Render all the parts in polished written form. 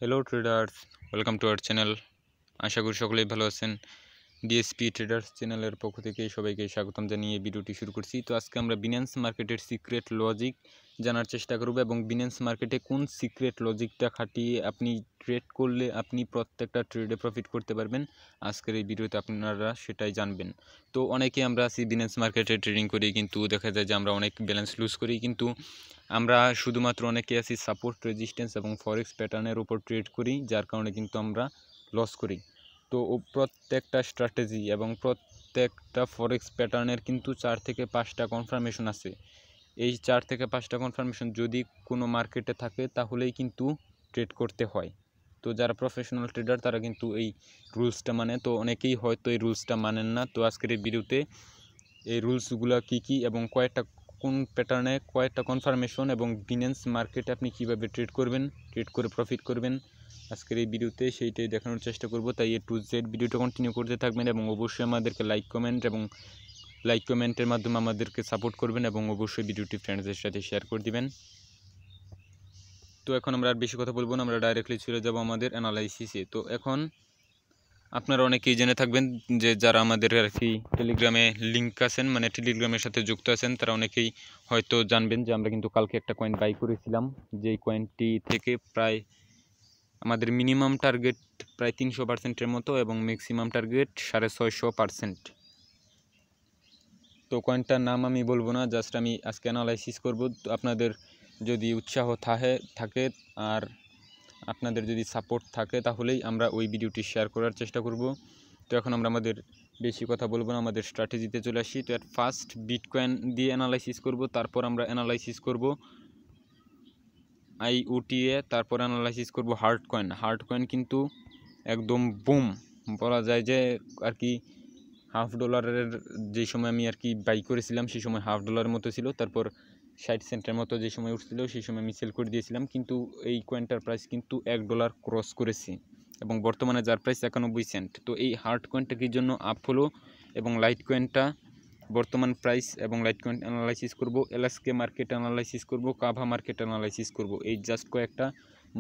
Hello traders, welcome to our channel. আশা করি সকলেই ভালো আছেন। ডিএসপি ট্রেডার্স চ্যানেলের পক্ষ থেকে সবাইকে স্বাগতম জানিয়ে ভিডিওটি শুরু করছি। তো আজকে আমরা বিনান্স মার্কেটের সিক্রেট লজিক জানার চেষ্টা করব এবং বিনান্স মার্কেটে কোন সিক্রেট লজিকটা খাটিয়ে আপনি ট্রেড করলে আপনি প্রত্যেকটা ট্রেডে প্রফিট করতে পারবেন, আজকের এই ভিডিওতে আপনারা সেটাই জানবেন। তো অনেকে আমরা আছি বিনান্স মার্কেটে ট্রেডিং করি, কিন্তু দেখা যায় যে আমরা অনেক ব্যালেন্স লুজ করি, কিন্তু আমরা শুধুমাত্র অনেকে আছি সাপোর্ট, রেজিস্ট্যান্স এবং ফরেক্স প্যাটার্নের উপর ট্রেড করি, যার কারণে কিন্তু আমরা লস করি। তো প্রত্যেকটা স্ট্র্যাটেজি এবং প্রত্যেকটা ফরেক্স প্যাটার্নের কিন্তু 4 থেকে 5টা কনফার্মেশন আছে। এই 4 থেকে 5টা কনফার্মেশন যদি কোনো মার্কেটে থাকে তাহলেই কিন্তু ট্রেড করতে হয়। তো যারা প্রফেশনাল ট্রেডার তারা কিন্তু এই রুলসটা মানে, তো অনেকেই হয়তো এই রুলসটা মানেন না। তো আজকের এই ভিডিওতে এই রুলসগুলো কী এবং কোন প্যাটার্নে কয়েকটা কনফার্মেশন এবং বিনান্স মার্কেটে আপনি কীভাবে ট্রেড করবেন, ট্রেড করে প্রফিট করবেন, আজকের এই ভিডিওতে সেইটাই দেখানোর চেষ্টা করব। তাই A to Z ভিডিওটা কন্টিনিউ করতে থাকবেন এবং অবশ্যই আমাদেরকে লাইক কমেন্টের মাধ্যমে আমাদেরকে সাপোর্ট করবেন এবং অবশ্যই ভিডিওটি ফ্রেন্ডসদের সাথে শেয়ার করে দিবেন। তো এখন আমরা আর বেশি কথা বলবো না, আমরা ডাইরেক্টলি চলে যাব আমাদের অ্যানালাইসিসে। তো এখন আপনারা অনেকেই জেনে থাকবেন যে যারা আমাদের আর কি টেলিগ্রামে লিঙ্ক আছেন, মানে টেলিগ্রামের সাথে যুক্ত আছেন, তারা অনেকেই হয়তো জানবেন যে আমরা কিন্তু কালকে একটা কয়েন বাই করেছিলাম, যেই কয়েনটি থেকে প্রায় আমাদের মিনিমাম টার্গেট প্রায় 300%-এর মতো এবং ম্যাক্সিমাম টার্গেট 650%। তো কয়েনটার নাম আমি বলবো না, জাস্ট আমি আজকে অ্যানালাইসিস করব। তো আপনাদের যদি উৎসাহ থাকে আর আপনাদের যদি সাপোর্ট থাকে তাহলেই আমরা ওই ভিডিওটি শেয়ার করার চেষ্টা করব। তো এখন আমরা আমাদের বেশি কথা বলবো না, আমাদের স্ট্র্যাটেজিতে চলে আসি। তো এর ফার্স্ট বিটকয়েন দিয়ে অ্যানালাইসিস করব, তারপর আমরা অ্যানালাইসিস করব IOTA, তারপর অ্যানালাইসিস করব হার্ড কয়েন কিন্তু একদম বুম বলা যায় যে আর কি $1/2 যে সময় আমি আর কি বাই করেছিলাম সেই সময় $1/2 মতো ছিল, তারপর 60 সেন্টের মতো যে সময় উঠছিল সেই সময় আমি সেল করে দিয়েছিলাম, কিন্তু এই কয়েনটার প্রাইস কিন্তু $1 ক্রস করেছে এবং বর্তমানে যার প্রাইস 91 সেন্ট। তো এই হার্ড কয়েনটা কি জন্য আপ হলো এবং লাইট কয়েনটা বর্তমান প্রাইস এবং লাইট কয়েন অ্যানালাইসিস করব, এলএসকে মার্কেট অ্যানালাইসিস করব, কাভা মার্কেট অ্যানালাইসিস করব। এই জাস্ট কয়েকটা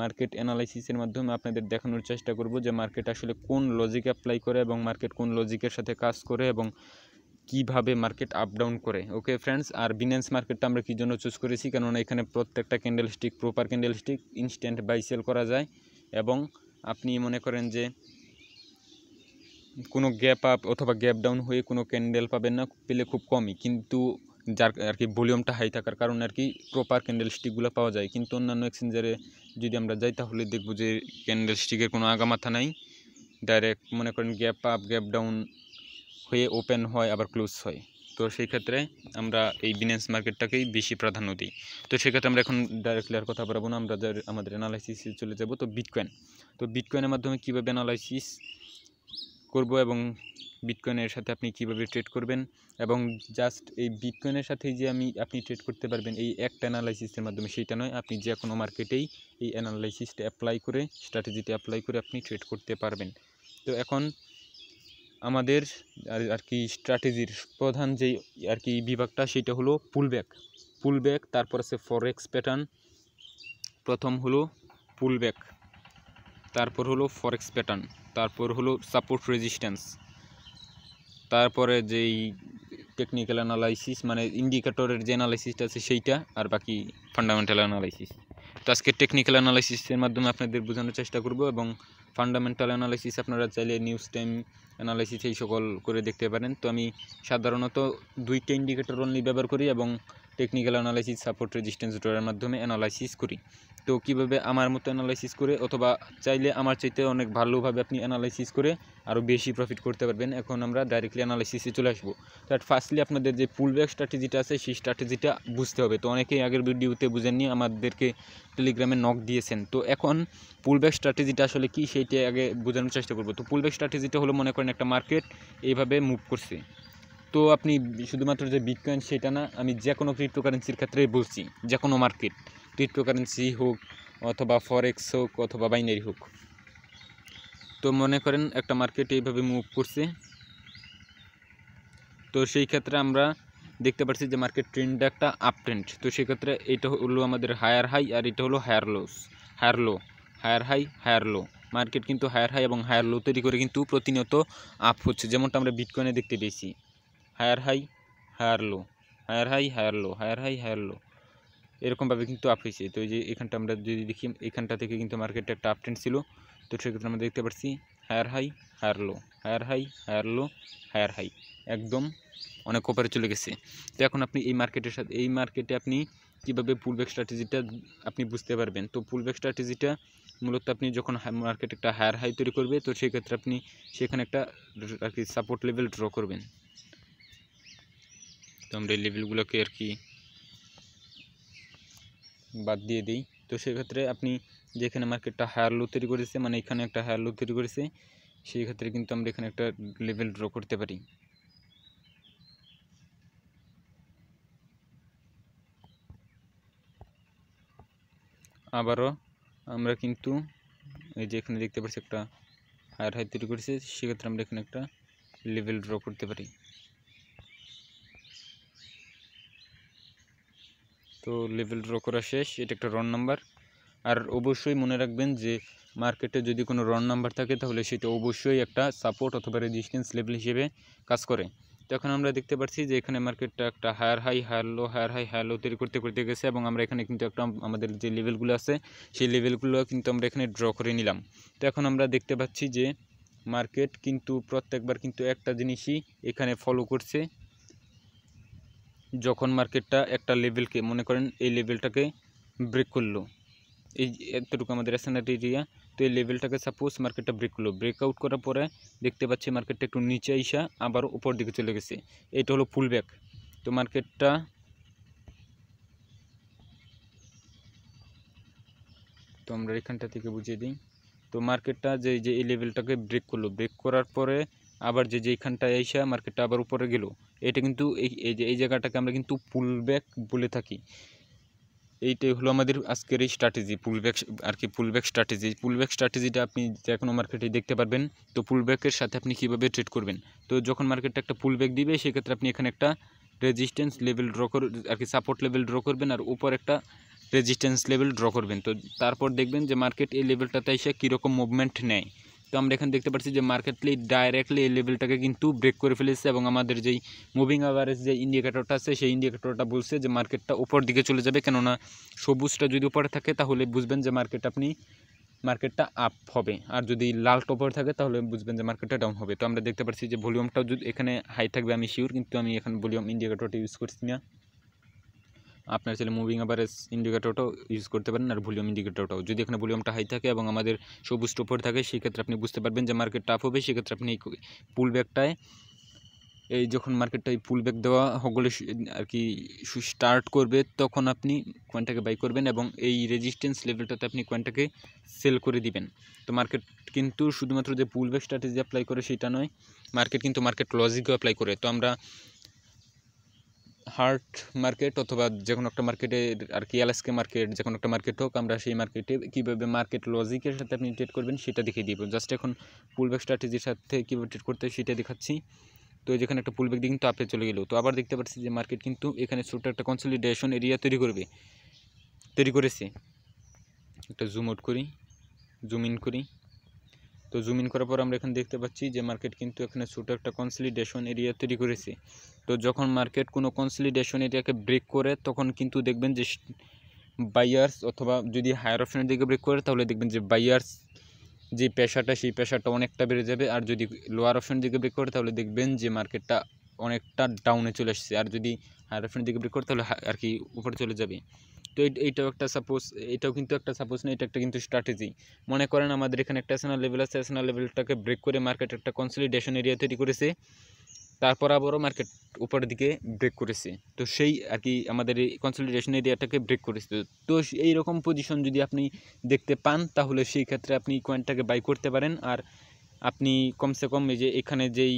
মার্কেট অ্যানালাইসিসের মাধ্যমে আপনাদের দেখানোর চেষ্টা করব যে মার্কেট আসলে কোন লজিক অ্যাপ্লাই করে এবং মার্কেট কোন লজিকের সাথে কাজ করে এবং কিভাবে মার্কেট আপ ডাউন করে। ওকে ফ্রেন্ডস, আর বিনান্স মার্কেটটা আমরা কী জন্য চুজ করেছি, কেননা এখানে প্রত্যেকটা candlestick proper candlestick, instant buy sell করা যায় এবং আপনি মনে করেন যে কোনো গ্যাপ আপ অথবা গ্যাপ ডাউন হয়ে কোনো ক্যান্ডেল পাবেন না, পেলে খুব কমই, কিন্তু যার আর কি ভলিউমটা হাই থাকার কারণে আর কি প্রপার ক্যান্ডেল স্টিকগুলো পাওয়া যায়। কিন্তু অন্যান্য এক্সচেঞ্জারে যদি আমরা যাই তাহলে দেখবো যে ক্যান্ডেল স্টিকের কোনো আগামাথা নাই, ডাইরেক্ট মনে করেন গ্যাপ আপ গ্যাপ ডাউন হয়ে ওপেন হয় আবার ক্লোজ হয়। তো সেই ক্ষেত্রে আমরা এই বিনান্স মার্কেটটাকেই বেশি প্রাধান্য দিই। তো সেক্ষেত্রে আমরা এখন ডাইরেক্টলি আর কথা বলবো না, আমরা আমাদের অ্যানালাইসিসে চলে যাব। তো বিটকয়েনের মাধ্যমে কীভাবে অ্যানালাইসিস করব এবং বিটকয়েনের সাথে আপনি কিভাবে ট্রেড করবেন এবং জাস্ট এই বিটকয়েনের সাথে যে আপনি ট্রেড করতে পারবেন এই একটা অ্যানালাইসিসের মাধ্যমে, সেইটা নয়, আপনি যে কোনো মার্কেটেই এই অ্যানালাইসিসটা অ্যাপ্লাই করে স্ট্র্যাটেজিতে অ্যাপ্লাই করে আপনি ট্রেড করতে পারবেন। তো এখন আমাদের আর কি স্ট্র্যাটেজির প্রধান যেই আর কি বিভাগটা সেটা হলো পুলব্যাক, তারপর আছে ফরেক্স প্যাটার্ন। প্রথম হলো পুলব্যাক, তারপর হলো ফরেক্স প্যাটার্ন, তারপর হলো সাপোর্ট রেজিস্ট্যান্স, তারপরে যেই টেকনিক্যাল অ্যানালাইসিস মানে ইন্ডিকেটরের যে অ্যানালাইসিসটা আছে সেইটা, আর বাকি ফান্ডামেন্টাল অ্যানালাইসিস। তো আজকে টেকনিক্যাল অ্যানালাইসিসের মাধ্যমে আপনাদের বোঝানোর চেষ্টা করব এবং ফান্ডামেন্টাল অ্যানালাইসিস আপনারা চাইলে নিউজ টাইম অ্যানালাইসিস এই সকল করে দেখতে পারেন। তো আমি সাধারণত 2টা ইন্ডিকেটর অনলি ব্যবহার করি এবং টেকনিক্যাল অ্যানালাইসিস সাপোর্ট রেজিস্ট্যান্স ড্রয়ের মাধ্যমে অ্যানালাইসিস করি। তো কীভাবে আমার মতো অ্যানালাইসিস করে অথবা চাইলে আমার চাইতে অনেক ভালোভাবে আপনি অ্যানালাইসিস করে আরও বেশি প্রফিট করতে পারবেন। এখন আমরা ডাইরেক্টলি অ্যানালাইসিসে চলে আসবো। তার ফার্স্টলি আপনাদের যে পুলব্যাক স্ট্র্যাটেজিটা আছে সেই স্ট্র্যাটেজিটা বুঝতে হবে। তো অনেকেই আগের ভিডিওতে বুঝেননি, আমাদেরকে টেলিগ্রামে নক দিয়েছেন। তো এখন পুলব্যাক স্ট্র্যাটেজিটা আসলে কি সেইটা আগে বোঝানোর চেষ্টা করব। তো পুলব্যাক স্ট্র্যাটেজিটা হলো মনে করেন একটা মার্কেট এইভাবে মুভ করছে, তো আপনি শুধুমাত্র যে বিটকয়েন সেটা না, আমি যে কোনো ক্রিপ্টোকারেন্সির ক্ষেত্রেই বলছি, যে কোনো মার্কেট, ক্রিপ্টোকারেন্সি হোক অথবা ফরেক্স হোক অথবা বাইনারি হোক। তো মনে করেন একটা মার্কেট এইভাবে মুভ করছে, তো সেই ক্ষেত্রে আমরা দেখতে পাচ্ছি যে মার্কেট ট্রেন্ডটা একটা আপ ট্রেন্ড। তো সেক্ষেত্রে এটা হলো আমাদের হায়ার হাই আর এটা হলো higher low. Higher high higher low, market কিন্তু হায়ার হাই এবং হায়ার লো তৈরি করে কিন্তু প্রতিনিয়ত আপ হচ্ছে, যেমনটা আমরা বিটকয়েনে দেখতে পেয়েছি। Higher high higher low, higher high higher low, higher high higher low, এরকমভাবে কিন্তু আপ হয়েছে। তো এই যে এখানটা আমরা যদি দেখি, এখানটা থেকে কিন্তু মার্কেটটা একটা আপ ট্রেন্ড ছিল। তো সেক্ষেত্রে আমরা দেখতে পাচ্ছি higher high higher low, higher high higher low, higher high, একদম অনেক ওপরে চলে গেছে। তো এখন আপনি এই মার্কেটের সাথে, এই মার্কেটে আপনি কীভাবে পুলব্যাক স্ট্র্যাটেজিটা আপনি বুঝতে পারবেন। তো পুলব্যাক স্ট্র্যাটেজিটা মূলত আপনি যখন মার্কেট একটা হায়ার হাই তৈরি করবে, তো সেই ক্ষেত্রে আপনি সেখানে একটা আর কি সাপোর্ট লেভেল ড্র করবেন। তো আমরা এই লেভেলগুলোকে আর কি বাদ দিয়ে দিই। তো সেক্ষেত্রে আপনি যেখানে মার্কেটটা হায়ার লো তৈরি করেছে, মানে এখানে একটা হায়ার লো তৈরি করেছে, সেই ক্ষেত্রে কিন্তু আমরা এখানে একটা লেভেল ড্র করতে পারি। আবারও আমরা কিন্তু এই যে এখানে দেখতে পাচ্ছি একটা হায়ার হাই তৈরি করেছে, সেক্ষেত্রে আমরা এখানে একটা লেভেল ড্র করতে পারি। তো লেভেল ড্র করা শেষ, এটা একটা রন নাম্বার। আর অবশ্যই মনে রাখবেন যে মার্কেটে যদি কোনো রন নাম্বার থাকে তাহলে সেটা অবশ্যই একটা সাপোর্ট অথবা রেজিস্ট্যান্স লেভেল হিসেবে কাজ করে। তো এখন আমরা দেখতে পাচ্ছি যে এখানে মার্কেটটা একটা higher high higher low, higher high higher low তৈরি করতে করতে গেছে, এবং আমরা এখানে কিন্তু একটা আমাদের যে লেভেলগুলো আছে সেই লেভেলগুলো কিন্তু আমরা এখানে ড্র করে নিলাম। তো এখন আমরা দেখতে পাচ্ছি যে মার্কেট কিন্তু প্রত্যেকবার কিন্তু একটা জিনিসই এখানে ফলো করছে। যখন মার্কেটটা একটা লেভেলকে, মনে করেন এই লেভেলটাকে ব্রেক করলো, এই এতটুকু আমাদের এসএনআর এরিয়া, তো এই লেভেলটাকে সাপোজ মার্কেটটা ব্রেক করলো, ব্রেকআউট করার পরে দেখতে পাচ্ছি মার্কেটটা একটু নিচে আইসা আবার উপর দিকে চলে গেছে, এটা হলো পুল ব্যাক। তো মার্কেটটা তো আমরা এখানটা থেকে বুঝিয়ে দিই। তো মার্কেটটা যে যে এই লেভেলটাকে ব্রেক করলো, ব্রেক করার পরে আবার যে যেখানটায় আইসা মার্কেটটা আবার উপরে গেল, এটা কিন্তু এই জায়গাটাকে আমরা কিন্তু পুল ব্যাক বলে থাকি। এইটাই হলো আমাদের আজকের এই স্ট্র্যাটেজি, পুলব্যাক আর কি, পুলব্যাক স্ট্র্যাটেজি। পুলব্যাক স্ট্র্যাটেজিটা আপনি যে কোনো মার্কেটে দেখতে পারবেন। তো পুলব্যাকের সাথে আপনি কীভাবে ট্রেড করবেন, তো যখন মার্কেটটা একটা পুলব্যাক দিবে সেক্ষেত্রে আপনি এখানে একটা রেজিস্ট্যান্স লেভেল ড্র করে আর কি সাপোর্ট লেভেল ড্র করবেন, আর উপর একটা রেজিস্ট্যান্স লেভেল ড্র করবেন। তো তারপর দেখবেন যে মার্কেট এই লেভেলটাতে এসে কীরকম মুভমেন্ট নেয়। তো আমরা এখানে দেখতে পাচ্ছি যে মার্কেটলি ডাইরেক্টলি এই লেভেলটাকে কিন্তু ব্রেক করে ফেলেছে, এবং আমাদের যেই মুভিং অ্যাভারেজ যে ইন্ডিকেটরটা আছে সেই ইন্ডিকেটরটা বলছে যে মার্কেটটা উপর দিকে চলে যাবে। কেননা সবুজটা যদি উপরে থাকে তাহলে বুঝবেন যে মার্কেটটা আপ হবে, আর যদি লালটা উপরে থাকে তাহলে বুঝবেন যে মার্কেটটা ডাউন হবে। তো আমরা দেখতে পাচ্ছি যে ভলিউমটাও যদি এখানে হাই থাকবে আমি শিওর, কিন্তু আমি এখন ভলিউম ইন্ডিকেটরটা ইউজ করছি না। আপনার চাইলে মুভিং অ্যাভারেজ ইন্ডিকেটরটাও ইউজ করতে পারেন, আর ভলিউম ইন্ডিকেটরটাও। যদি এখানে ভলিউমটা হাই থাকে এবং আমাদের সবুজ উপরে থাকে সেক্ষেত্রে আপনি বুঝতে পারবেন যে মার্কেটটা আপ হবে। সেক্ষেত্রে আপনি পুল ব্যাকটায় এই যখন মার্কেটটা এই পুল ব্যাক দেওয়া হলে আর কি স্টার্ট করবে, তখন আপনি কয়েনটাকে বাই করবেন এবং এই রেজিস্ট্যান্স লেভেলটাতে আপনি কয়েনটাকে সেল করে দিবেন। তো মার্কেট কিন্তু শুধুমাত্র যে পুল ব্যাক স্ট্র্যাটেজি অ্যাপ্লাই করে সেটা নয়, মার্কেট কিন্তু মার্কেট লজিকও অ্যাপ্লাই করে। তো আমরা হার্ট মার্কেট অথবা যে কোনো একটা মার্কেটে আর কি, এলএসকে মার্কেট, যে কোনো একটা মার্কেট হোক, আমরা সেই মার্কেটে কীভাবে মার্কেট লজিকের সাথে আপনি ট্রেড করবেন সেটা দেখিয়ে দিব। জাস্ট এখন পুলব্যাক স্ট্র্যাটেজির সাথে কীভাবে ট্রেড করতে হয় সেটা দেখাচ্ছি। তো যেখানে একটা পুলব্যাক দিয়ে কিন্তু আপে চলে গেল, তো আবার দেখতে পাচ্ছি যে মার্কেট কিন্তু এখানে ছোটো একটা কনসলিডেশন এরিয়া তৈরি করেছে। একটা জুম আউট করি, জুম ইন করি। তো জুম ইন করার পর আমরা এখানে দেখতে পাচ্ছি যে মার্কেট কিন্তু এখানে ছোটো একটা কনসলিডেশন এরিয়া তৈরি করেছে। তো যখন মার্কেট কোনো কনসলিডেশন এরিয়াকে ব্রেক করে তখন কিন্তু দেখবেন যে বাইয়ার্স, অথবা যদি হায়ার অপশনের দিকে ব্রেক করে তাহলে দেখবেন যে বাইয়ার্স যে পেশাটা সেই পেশাটা অনেকটা বেড়ে যাবে, আর যদি লোয়ার অপশনের দিকে ব্রেক করে তাহলে দেখবেন যে মার্কেটটা অনেকটা ডাউনে চলে আসছে, আর যদি হায়ার অপশনের দিকে ব্রেক করে তাহলে আর কি উপরে চলে যাবে। তো এইটাও একটা সাপোজ, এটাও কিন্তু একটা সাপোজ না, এটা একটা কিন্তু স্ট্র্যাটেজি। মনে করেন আমাদের এখানে একটা এসএনআর লেভেল আছে, এসএনআর লেভেলটাকে ব্রেক করে মার্কেট একটা কনসলিডেশন এরিয়া তৈরি করেছে, তারপর আবারও মার্কেট উপরের দিকে ব্রেক করেছে। তো সেই আর কি আমাদের এই কনসলিডেশন এরিয়াটাকে ব্রেক করেছে। তো এই রকম পজিশন যদি আপনি দেখতে পান তাহলে সেই ক্ষেত্রে আপনি কয়েনটাকে বাই করতে পারেন। আর আপনি কমসে কম এই যে এখানে যেই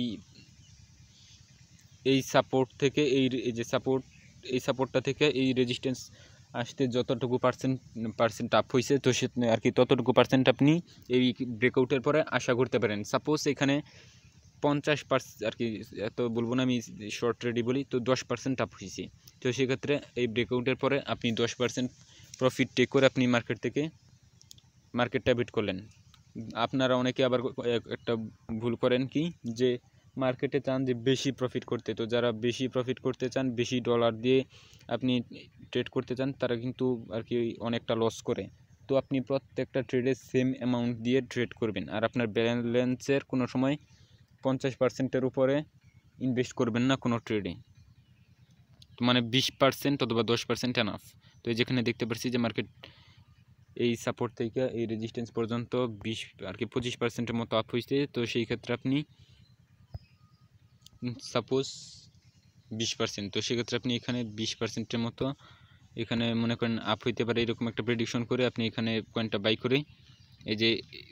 এই সাপোর্ট থেকে এই যে সাপোর্টটা থেকে এই রেজিস্ট্যান্স আসতে যতটুকু পার্সেন্ট আপ হয়েছে, তো সে আর কি ততটুকু পার্সেন্ট আপনি এই ব্রেকআউটের পরে আশা করতে পারেন। সাপোজ এখানে 50% আর কি, এত বলবো না, আমি শর্ট ট্রেডই বলি, তো 10% আপ হয়েছে। তো সেক্ষেত্রে এই ব্রেকআউটের পরে আপনি 10% প্রফিট টেক করে আপনি মার্কেট থেকে মার্কেটটা বিট করলেন। আপনারা অনেকে আবার একটা ভুল করেন কি, যে মার্কেটে চান যে বেশি প্রফিট করতে। তো যারা বেশি প্রফিট করতে চান, বেশি ডলার দিয়ে আপনি ট্রেড করতে চান, তারা কিন্তু আর কি অনেকটা লস করে। তো আপনি প্রত্যেকটা ট্রেডে সেম অ্যামাউন্ট দিয়ে ট্রেড করবেন, আর আপনার ব্যালেন্সের কোনো সময় 50%-এর উপরে ইনভেস্ট করবেন না কোনো ট্রেডে। তো মানে 20% অথবা 10% এনাফ। তো এই যেখানে দেখতে পাচ্ছি যে মার্কেট এই সাপোর্ট থেকে এই রেজিস্ট্যান্স পর্যন্ত 20 আর কি 25%-এর মতো আপ হয়েছে। তো সেই ক্ষেত্রে আপনি সাপোজ 20%, তো সেক্ষেত্রে আপনি এখানে 20%-এর মতো এখানে মনে করেন আপ হইতে পারে, এরকম একটা প্রেডিকশন করে আপনি এখানে কয়েনটা বাই করে এই যে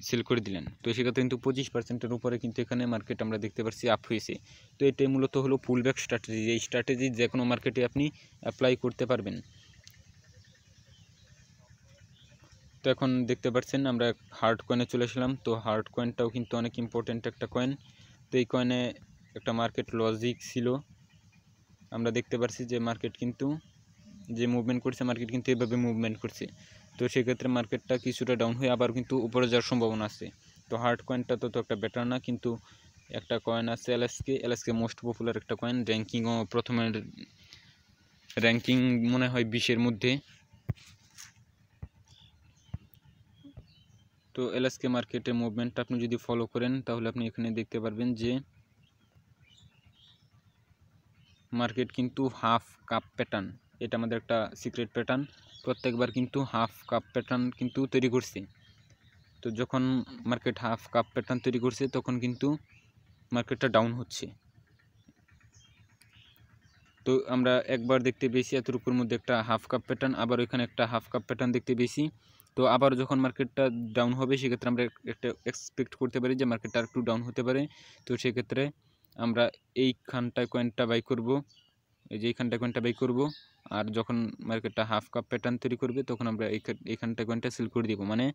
সেল করে দিলেন। তো সেক্ষেত্রে কিন্তু 25%-এর উপরে কিন্তু এখানে মার্কেট আমরা দেখতে পাচ্ছি আপ হয়েছে। তো এটাই মূলত হলো পুলব্যাক স্ট্র্যাটেজি। এই স্ট্র্যাটেজি যে কোনো মার্কেটে আপনি অ্যাপ্লাই করতে পারবেন। তো এখন দেখতে পাচ্ছেন আমরা হার্ড কয়েনে চলে আসলাম। তো হার্ড কয়েনটাও কিন্তু অনেক ইম্পর্টেন্ট একটা কয়েন। তো এই কয়েনে একটা মার্কেট লজিক ছিল। আমরা দেখতে পাচ্ছি যে মার্কেট কিন্তু যে মুভমেন্ট করছে, মার্কেট কিন্তু এভাবে মুভমেন্ট করছে। তো সেক্ষেত্রে মার্কেটটা কিছুটা ডাউন হয়ে আবার কিন্তু উপরে যাওয়ার সম্ভাবনা আছে। তো হার্ড কয়েনটা তো একটা বেটার না, কিন্তু একটা কয়েন আছে এলএসকে মোস্ট পপুলার একটা কয়েন, র্যাঙ্কিংও প্রথমে র্যাঙ্কিং মনে হয় 20-এর মধ্যে। তো এলএসকে মার্কেটের মুভমেন্টটা আপনি যদি ফলো করেন তাহলে আপনি এখানে দেখতে পারবেন যে মার্কেট কিন্তু হাফ কাপ প্যাটার্ন, এটা আমাদের একটা সিক্রেট প্যাটার্ন, প্রত্যেকবার কিন্তু হাফ কাপ প্যাটার্ন কিন্তু তৈরি করছে। তো যখন মার্কেট হাফ কাপ প্যাটার্ন তৈরি করছে তখন কিন্তু মার্কেটটা ডাউন হচ্ছে। তো আমরা একবার দেখতে পেয়েছি এতটুকুর মধ্যে একটা হাফ কাপ প্যাটার্ন, আবার এখানে একটা হাফ কাপ প্যাটার্ন দেখতে পেয়েছি। তো আবার যখন মার্কেটটা ডাউন হবে সেক্ষেত্রে আমরা একটা এক্সপেক্ট করতে পারি যে মার্কেটটা একটু ডাউন হতে পারে। তো সেক্ষেত্রে আমরা এইখানটায় কয়েনটা বাই করব, এই যে এইখানটায় কয়েনটা বাই করব। আর যখন মার্কেটটা হাফ কাপ প্যাটার্ন তৈরি করবে তখন আমরা এইখানটায় কয়েনটা সেল করে দিব। মানে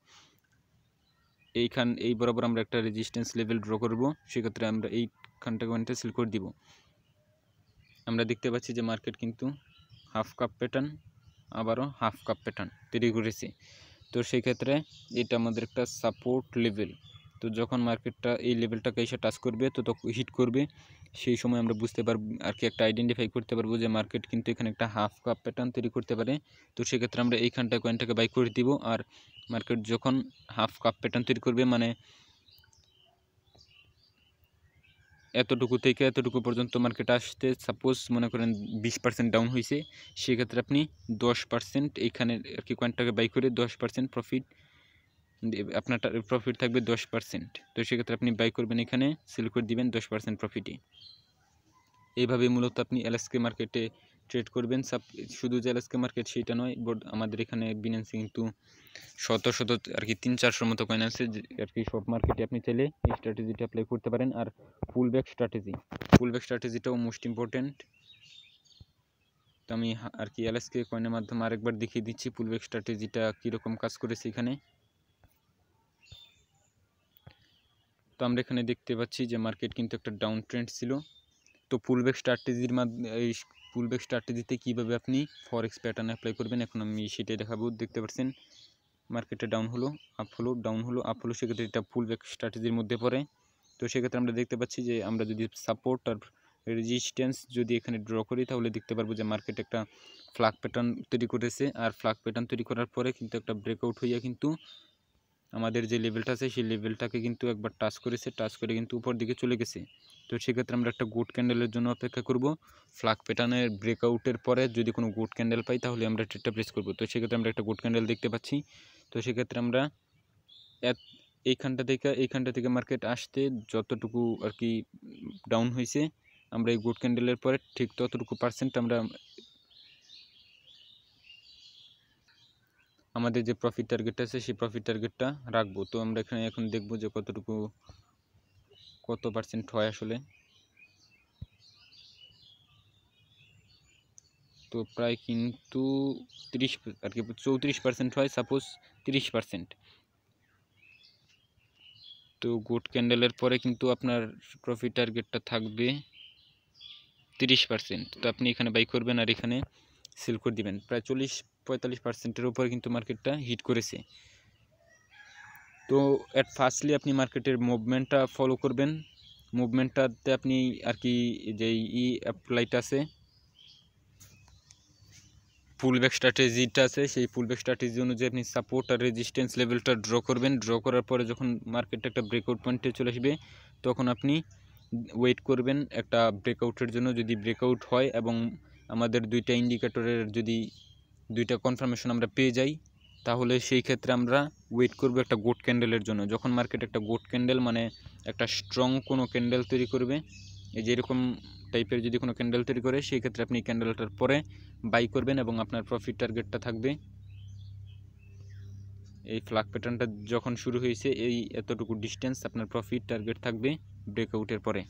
এই বরাবর আমরা একটা রেজিস্ট্যান্স লেভেল ড্র করব, সেক্ষেত্রে আমরা এইখানটা কয়েনটা সেল করে দিব। আমরা দেখতে পাচ্ছি যে মার্কেট কিন্তু হাফ কাপ প্যাটার্ন আবারও হাফ কাপ প্যাটার্ন তৈরি করেছে। তো সেই ক্ষেত্রে এটা আমাদের একটা সাপোর্ট লেভেল। তো যখন মার্কেটটা এই লেভেলটাকে এসে টাচ করবে তো হিট করবে, সেই সময় আমরা বুঝতে পারবো আর কি একটা আইডেন্টিফাই করতে পারবো যে মার্কেট কিন্তু এখানে একটা হাফ কাপ প্যাটার্ন তৈরি করতে পারে। তো সেক্ষেত্রে আমরা এইখানটা কয়েনটাকে বাই করে দিব। আর মার্কেট যখন হাফ কাপ প্যাটার্ন তৈরি করবে, মানে এতটুকু থেকে এতটুকু পর্যন্ত মার্কেট আসতে সাপোজ মনে করেন 20% ডাউন হয়েছে, সেক্ষেত্রে আপনি 10% এইখানে আর কি কয়েনটাকে বাই করে 10% প্রফিট, আপনার প্রফিট থাকবে 10%। তো সেক্ষেত্রে আপনি বাই করবেন, এখানে সেল করে দিবেন 10% প্রফিটে। এইভাবে মূলত আপনি এলএসকে মার্কেটে ট্রেড করবেন। শুধু যে এলএসকে মার্কেট সেইটা নয়, আমাদের এখানে বিনান্সে কিন্তু শত আর কি 300-400 মতো কয়েন আছে আর কি। সব মার্কেটে আপনি চাইলে এই স্ট্র্যাটেজিটা অ্যাপ্লাই করতে পারেন। আর পুলব্যাক স্ট্র্যাটেজিটাও মোস্ট ইম্পর্টেন্ট। তো আমি আর কি এলএসকে কয়েনের মাধ্যমে আরেকবার দেখিয়ে দিচ্ছি পুলব্যাক স্ট্র্যাটেজিটা কীরকম কাজ করেছে এখানে। তো আমরা এখানে দেখতে পাচ্ছি যে মার্কেট কিন্তু একটা ডাউন ট্রেন্ড ছিল। তো পুলব্যাক স্ট্র্যাটেজির মাধ্যমে এই পুলব্যাক স্ট্র্যাটেজিতে কীভাবে আপনি ফরেক্স প্যাটার্ন অ্যাপ্লাই করবেন এখন আমি সেটাই দেখাবো। দেখতে পাচ্ছেন মার্কেটে ডাউন হলো, আপ হলো, ডাউন হলো, আপ হলো, সেক্ষেত্রে এটা পুলব্যাক স্ট্র্যাটেজির মধ্যে পড়ে। তো সেক্ষেত্রে আমরা দেখতে পাচ্ছি যে আমরা যদি সাপোর্ট আর রেজিস্ট্যান্স যদি এখানে ড্র করি তাহলে দেখতে পারবো যে মার্কেট একটা ফ্ল্যাগ প্যাটার্ন তৈরি করেছে। আর ফ্ল্যাগ প্যাটার্ন তৈরি করার পরে কিন্তু একটা ব্রেকআউট হইয়া কিন্তু আমাদের যে লেভেলটা আছে সেই লেভেলটাকে কিন্তু একবার টাচ করেছে, টাচ করে কিন্তু উপর দিকে চলে গেছে। তো সেক্ষেত্রে আমরা একটা গুড ক্যান্ডেলের জন্য অপেক্ষা করব। ফ্ল্যাগ প্যাটার্নের ব্রেকআউটের পরে যদি কোনো গুড ক্যান্ডেল পাই তাহলে আমরা ট্রেডটা প্লেস করব। তো সেক্ষেত্রে আমরা একটা গুড ক্যান্ডেল দেখতে পাচ্ছি। তো সেক্ষেত্রে আমরা এইখানটা থেকে মার্কেট আসতে যতটুকু আর কি ডাউন হয়েছে, আমরা এই গুড ক্যান্ডেলের পরে ঠিক ততটুকু পার্সেন্ট আমরা আমাদের যে প্রফিট টার্গেট আছে সেই প্রফিট টার্গেটটা রাখবো। তো আমরা এখানে এখন দেখব যে কত পার্সেন্ট হয় আসলে। তো প্রায় কিন্তু 30 আর কি 34% হয়, সাপোজ 30%। তো গুড ক্যান্ডেলের পরে কিন্তু আপনার প্রফিট টার্গেটটা থাকবে 30%। তো আপনি এখানে বাই করবেন আর এখানে সেল করে দিবেন। প্রায় 40-45%-এর উপরে কিন্তু মার্কেটটা হিট করেছে। তো অ্যাট ফার্স্টলি আপনি মার্কেটের মুভমেন্টটা ফলো করবেন। মুভমেন্টটাতে আপনি আর কি যেই অ্যাপ্লাইটা আছে, পুলব্যাক স্ট্র্যাটেজিটা আছে, সেই পুলব্যাক স্ট্র্যাটেজি অনুযায়ী আপনি সাপোর্ট আর রেজিস্ট্যান্স লেভেলটা ড্র করবেন। ড্র করার পরে যখন মার্কেটটা একটা ব্রেকআউট পয়েন্টে চলে আসবে তখন আপনি ওয়েট করবেন একটা ব্রেকআউটের জন্য। যদি ব্রেকআউট হয় এবং আমাদের দুইটা ইন্ডিকেটরের যদি দুইটা কনফার্মেশন আমরা পেয়ে যাই, তাহলে সেই ক্ষেত্রে আমরা ওয়েট করব একটা গোট ক্যান্ডেলের জন্য। যখন মার্কেট একটা গোট ক্যান্ডেল মানে একটা স্ট্রং কোনো ক্যান্ডেল তৈরি করবে, এই যে এরকম টাইপের যদি কোনো ক্যান্ডেল তৈরি করে, সেই ক্ষেত্রে আপনি ক্যান্ডেলটার পরে বাই করবেন এবং আপনার প্রফিট টার্গেটটা থাকবে এই ফ্ল্যাগ প্যাটার্নটা যখন শুরু হয়েছে এই এতটুকু ডিস্টেন্স আপনার প্রফিট টার্গেট থাকবে ব্রেকআউটের পরে।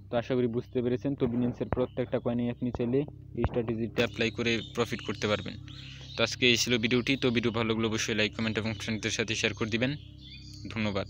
তো আশা করি বুঝতে পেরেছেন। তো বিনান্সের প্রত্যেকটা কয়েনে আপনি চাইলে এই স্ট্র্যাটেজিটা অ্যাপ্লাই করে প্রফিট করতে পারবেন। তো আজকে এই ছিল ভিডিওটি। তো ভিডিও ভালো লাগলে অবশ্যই লাইক, কমেন্ট এবং ফ্রেন্ডদের সাথে শেয়ার করে দিবেন। ধন্যবাদ।